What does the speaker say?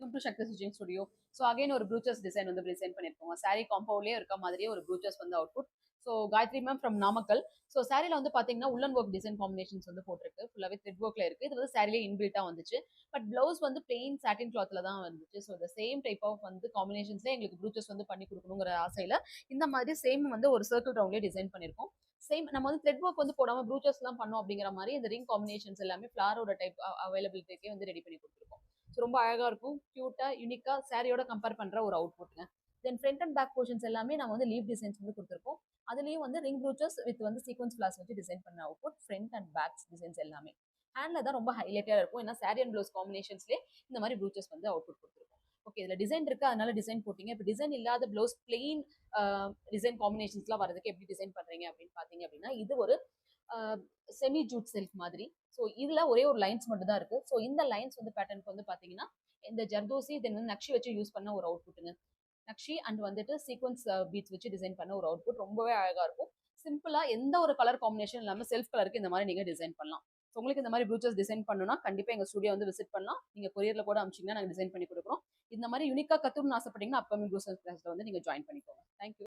Welcome to Shakti stitching studio. So again ஒரு ப்ரூச்சர்ஸ் design வந்து டிசைன் பண்ணியிருக்கோம். சாரீ காம்பவுண்ட்லேயே இருக்க மாதிரியே ஒரு ப்ரூச்சர்ஸ் வந்து output. So Gayathri ma'am from Namakkal. So சாரியில் வந்து பார்த்தீங்கன்னா உள்ளன் ஒர்க் டிசைன் காம்பினேஷன்ஸ் வந்து போட்டிருக்கு. ஃபுல்லாகவே த்ரெட் ஒர்க்கில் இருக்குது. இது வந்து சாரிலே இன்பில்ட்டாக வந்துச்சு. பட் ப்ளவுஸ் வந்து பிளெயின் சாட்டின் கிளாத்தில் தான் வந்துச்சு. ஸோ இந்த சேம் டைப் ஆஃப் வந்து காம்பினேஷன்ஸ்லேயே எங்களுக்கு ப்ரூச்சர்ஸ் வந்து பண்ணி கொடுக்கணுங்கிற ஆசையில் இந்த மாதிரி சேம் வந்து ஒரு சர்க்கிள் ரவுண்ட்லேயே டிசைன் பண்ணியிருக்கோம். சேம் நம்ம வந்து த்ரெட் ஒர்க் வந்து போடாமல் ப்ரூச்சர்ஸ்லாம் பண்ணோம் அப்படிங்கிற மாதிரி இந்த ரிங் காம்பினேஷன்ஸ் எல்லாமே ஃப்ளாரோட டைப் அவைலபிலிட்டிக்கே வந்து ரெடி பண்ணி கொடுத்துருக்கோம். ஸோ ரொம்ப அழகா இருக்கும், கியூட்டா, யூனிக்கா சாரியோட கம்பேர் பண்ற ஒரு அவுட்புட்ங்க. Then front and back portions எல்லாமே நம்ம வந்து லீவ் டிசைன்ஸ் வந்து கொடுத்துருக்கோம். அதுலயும் வந்து ரிங் ப்ரூச்சர்ஸ் வித் வந்து சீக்வன்ஸ் ஃபிளார்ஸ் வச்சு டிசைன் பண்ண output front and back designs எல்லாமே. ஹேண்ட்ல தான் ரொம்ப ஹைலைட்டா இருக்கும். ஏன்னா சாரி அண்ட் ப்ளவுஸ் காம்பினேஷன்ஸ்லேயே இந்த மாதிரி ப்ரூச்சர்ஸ் வந்து அவுட்புட் கொடுத்துருக்கோம். ஓகே, இதுல டிசைன் இருக்கு, அதனால டிசைன் போட்டீங்க. இப்போ டிசைன் இல்லாத ப்ளவுஸ் பிளெயின் டிசைன் காம்பினேஷன்ஸ்லாம் வரதுக்கு எப்படி டிசைன் பண்றீங்க அப்படின்னு பாத்தீங்க அப்படின்னா, இது ஒரு செமி ஜூட் சில்க் மாதிரி. ஸோ இதுல ஒரே ஒரு லைன்ஸ் மட்டும் தான் இருக்கு. ஸோ இந்த லைன்ஸ் வந்து பேட்டர்னுக்கு வந்து பாத்தீங்கன்னா இந்த ஜர்தோசி தென் வந்து நக்ஷி வச்சு யூஸ் பண்ண ஒரு அவுட்புட்டுங்க. நக்ஷி அண்ட் வந்துட்டு சீக்வன்ஸ் பீட்ஸ் வச்சு டிசைன் பண்ண ஒரு அவுட்புட் ரொம்பவே அழகா இருக்கும். சிம்பிளா எந்த ஒரு கலர் காம்பினேஷன் இல்லாம செல்ஃப் கலருக்கு இந்த மாதிரி நீங்க டிசைன் பண்ணலாம். ஸோ உங்களுக்கு இந்த மாதிரி ப்ரூச்சர்ஸ் டிசைன் பண்ணணும்னா கண்டிப்பா எங்க ஸ்டுடியோ வந்து விசிட் பண்ணலாம். நீங்க கொரியர்ல கூட அனுப்பிச்சீங்கன்னா நாங்கள் டிசைன் பண்ணி கொடுக்குறோம். இந்த மாதிரி யூனிக்கா கத்துக்கணும்னு ஆசைப்பட்டீங்கன்னா அப்கமிங் ப்ரூச்சர்ஸ் கிளாஸ்ல வந்து நீங்க ஜாயின் பண்ணிக்கோங்க. தேங்க்யூ.